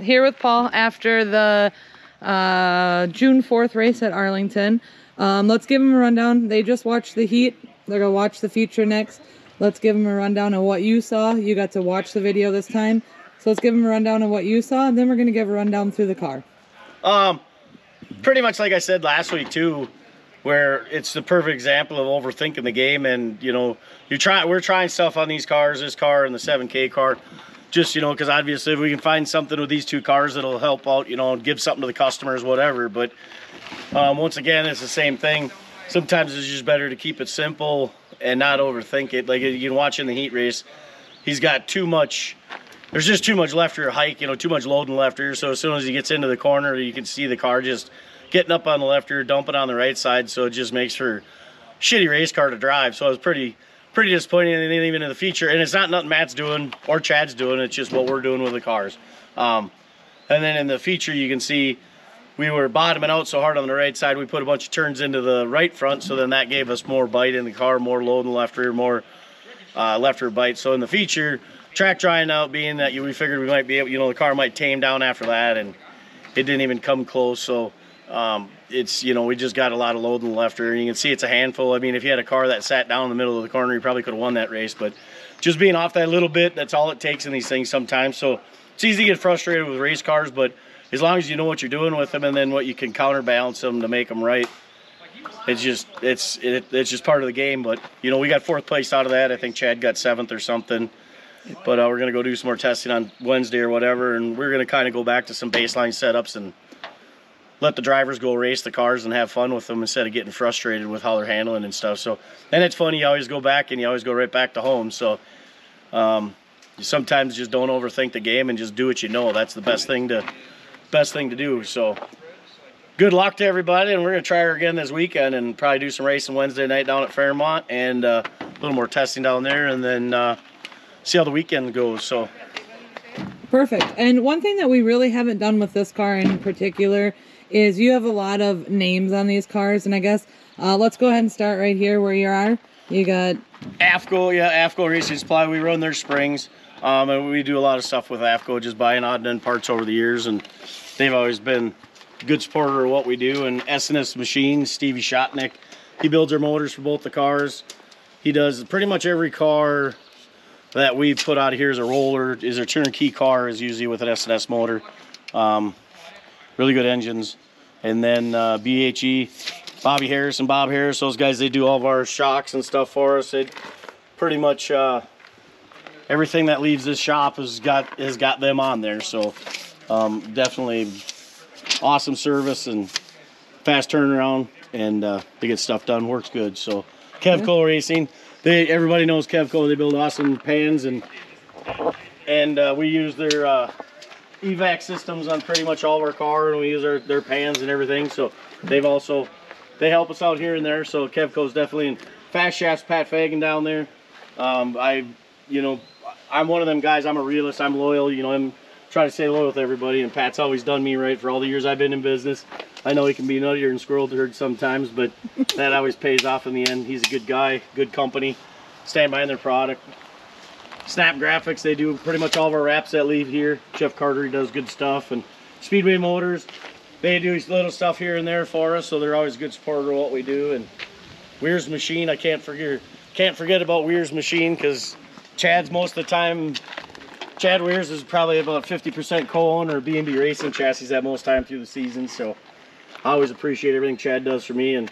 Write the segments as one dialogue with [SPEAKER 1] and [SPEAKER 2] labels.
[SPEAKER 1] here with Paul after the June 4th race at Arlington. Let's give them a rundown. They just watched the heat. They're going to watch the feature next. Let's give them a rundown of what you saw. You got to watch the video this time. So let's give them a rundown of what you saw, and then we're going to give a rundown through the car.
[SPEAKER 2] Pretty much like I said last week too, where it's the perfect example of overthinking the game. And you know, we're trying stuff on these cars, this car and the 7K car, just, you know, because obviously if we can find something with these two cars that'll help out, you know, and give something to the customers, whatever. But once again, it's the same thing. Sometimes it's just better to keep it simple and not overthink it. Like you can watch in the heat race, he's got too much. There's just too much left rear hike, you know, too much load in the left rear. So as soon as he gets into the corner, you can see the car just getting up on the left rear, dumping on the right side. So it just makes for a shitty race car to drive. So I was pretty disappointed in even in the feature. And it's not nothing Matt's doing or Chad's doing. It's just what we're doing with the cars. And then in the feature, you can see we were bottoming out so hard on the right side. We put a bunch of turns into the right front. So then that gave us more bite in the car, more load in the left rear, more left rear bite. So in the feature, track drying out being that we figured we might be able, you know, the car might tame down after that, and it didn't even come close. So it's, you know, we just got a lot of load in the left rear, and you can see it's a handful. I mean, if you had a car that sat down in the middle of the corner, you probably could have won that race. But just being off that little bit, that's all it takes in these things sometimes. So it's easy to get frustrated with race cars, but as long as you know what you're doing with them and then what you can counterbalance them to make them right, it's just part of the game. But you know, we got 4th place out of that. I think Chad got 7th or something. But we're going to go do some more testing on Wednesday or whatever, and we're going to kind of go back to some baseline setups and let the drivers go race the cars and have fun with them instead of getting frustrated with how they're handling and stuff. So, and it's funny, you always go back and you always go right back to home. So you sometimes just don't overthink the game and just do what you know. That's the best thing to do. So good luck to everybody, and we're going to try her again this weekend and probably do some racing Wednesday night down at Fairmont and a little more testing down there, and then see how the weekend goes. So
[SPEAKER 1] perfect. And one thing that we really haven't done with this car in particular is you have a lot of names on these cars, and I guess let's go ahead and start right here where you are. You got
[SPEAKER 2] AFCO, yeah, AFCO Racing Supply. We run their springs, and we do a lot of stuff with AFCO, just buying odd and end parts over the years, and they've always been a good supporter of what we do. And S&S Machines, Stevie Shotnick, he builds our motors for both the cars. He does pretty much every car that we put out here as a roller, is a turnkey car, is usually with an S&S motor. Really good engines. And then BHE, Bobby Harris and Bob Harris, those guys, they do all of our shocks and stuff for us. It pretty much everything that leaves this shop has got them on there. So definitely awesome service and fast turnaround, and they get stuff done, works good. So Kevco Racing. Everybody knows Kevco. They build awesome pans, and we use their evac systems on pretty much all of our car, and we use their pans and everything. So they help us out here and there. So Kevco's definitely in. Fast Shafts, Pat Fagan down there. I'm one of them guys. I'm a realist. I'm loyal. You know, I'm trying to stay loyal with everybody, and Pat's always done me right for all the years I've been in business. I know he can be nuttier than squirrel turd sometimes, but that always pays off in the end. He's a good guy, good company, stand behind their product. Snap Graphics, they do pretty much all of our wraps that leave here. Jeff Carter, he does good stuff. And Speedway Motors, they do little stuff here and there for us, so they're always a good supporter of what we do. And Weir's Machine, I can't forget about Weir's Machine, because Chad's most of the time, Chad Weirs is probably about 50% co-owner of B&B Racing chassis that most time through the season. So I always appreciate everything Chad does for me. And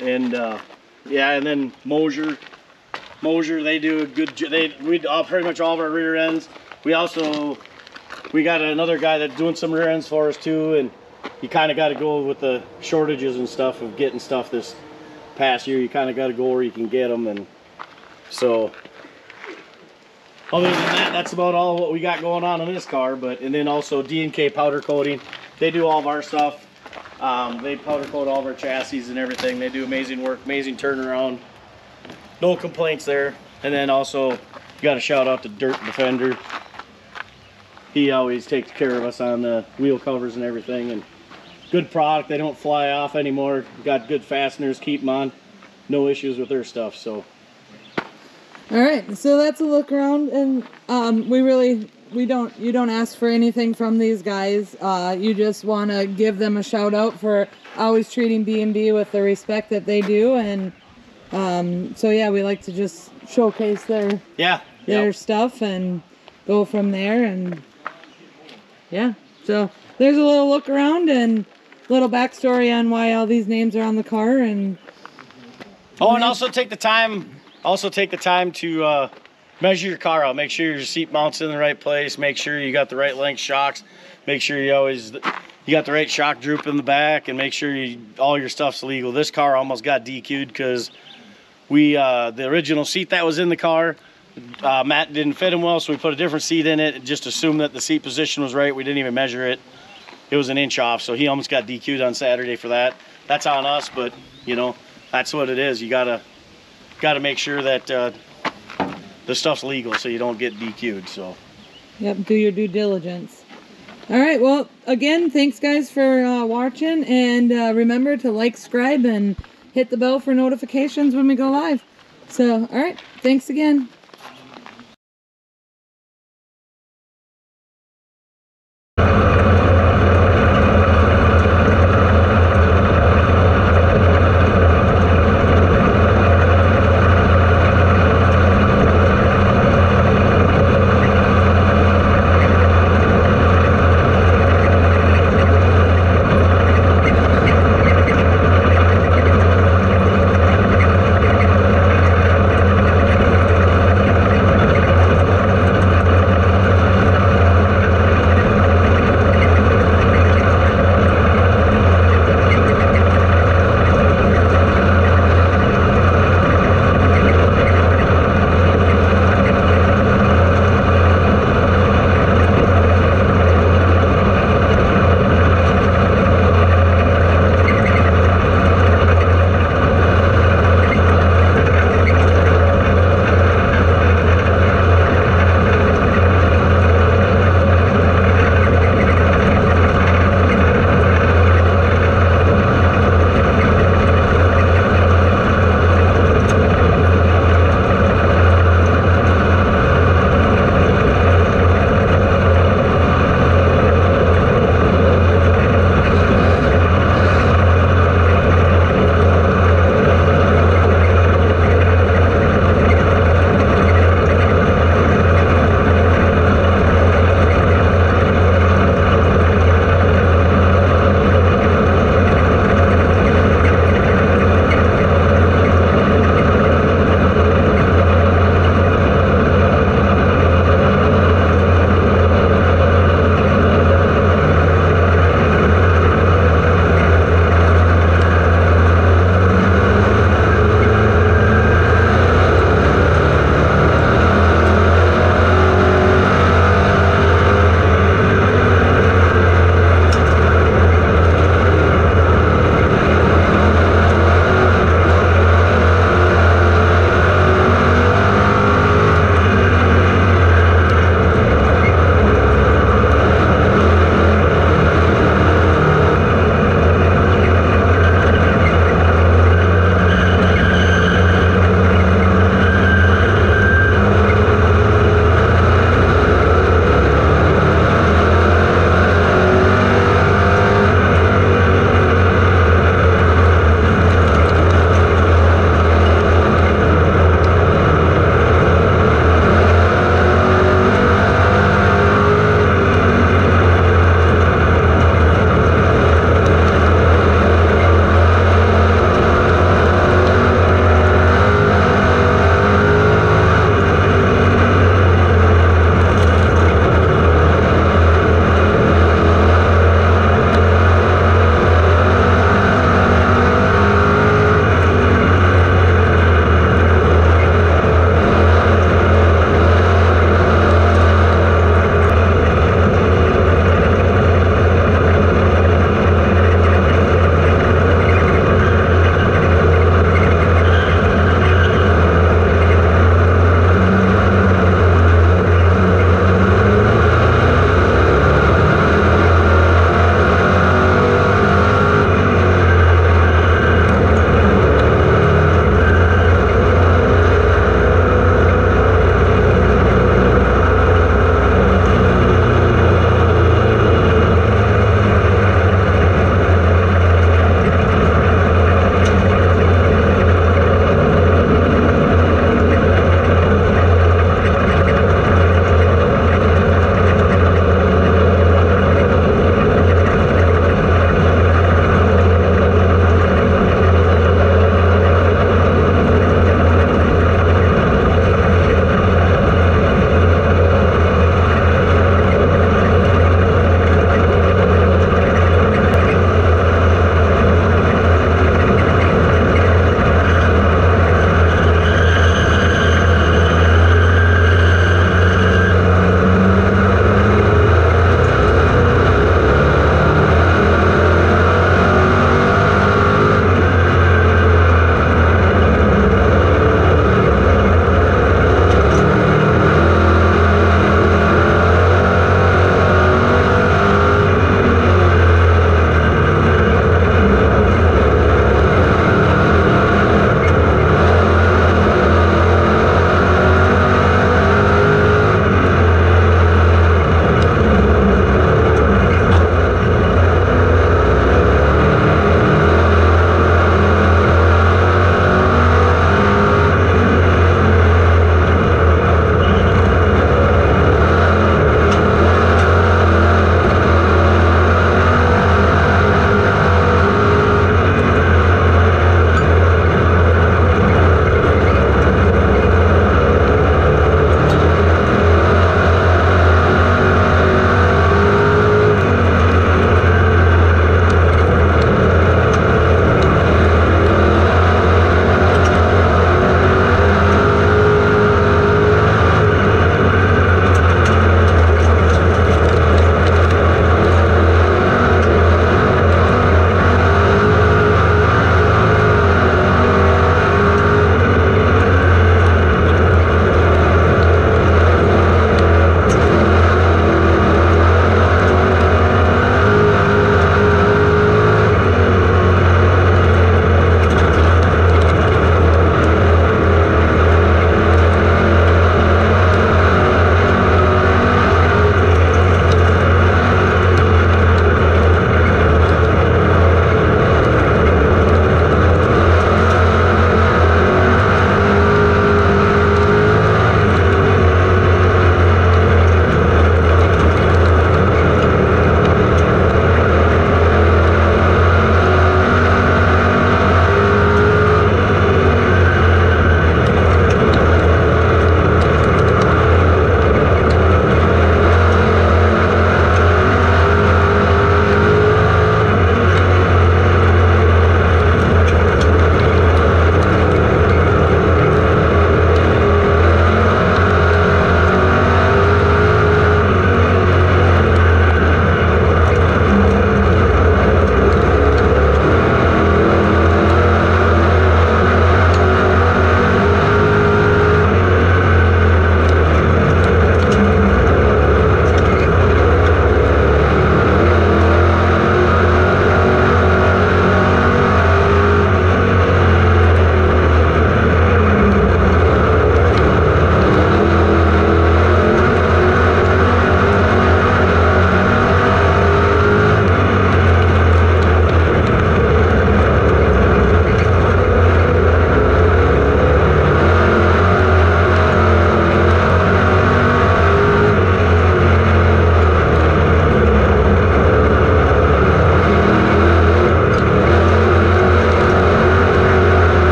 [SPEAKER 2] yeah, and then Mosier, they do a good job. We pretty much all of our rear ends. We got another guy that's doing some rear ends for us too, and you kind of got to go with the shortages and stuff of getting stuff this past year. You kind of got to go where you can get them, and so other than that, that's about all what we got going on this car. And then also D&K Powder Coating, they do all of our stuff. They powder coat all of our chassis and everything. They do amazing work, amazing turnaround. No complaints there. And then also, you got to shout out to Dirt Defender. He always takes care of us on the wheel covers and everything. And good product. They don't fly off anymore. Got good fasteners. Keep them on. No issues with their stuff. So.
[SPEAKER 1] All right. So that's a look around, and we really you don't ask for anything from these guys. You just want to give them a shout out for always treating B&B with the respect that they do, and so yeah, we like to just showcase their stuff and go from there. And yeah, so there's a little look around and little backstory on why all these names are on the car. And
[SPEAKER 2] and also take the time to measure your car out. Make sure your seat mounts in the right place. Make sure you got the right length shocks. Make sure you got the right shock droop in the back, and make sure all your stuff's legal. This car almost got DQ'd because the original seat that was in the car, Matt didn't fit him well, so we put a different seat in it and just assumed that the seat position was right. We didn't even measure it. It was an inch off, so he almost got DQ'd on Saturday for that. That's on us, but that's what it is. You gotta make sure that the stuff's legal so you don't get DQ'd. So
[SPEAKER 1] yep, do your due diligence. All right, well, again, thanks guys for watching, and remember to like, subscribe, and hit the bell for notifications when we go live. So all right, thanks again.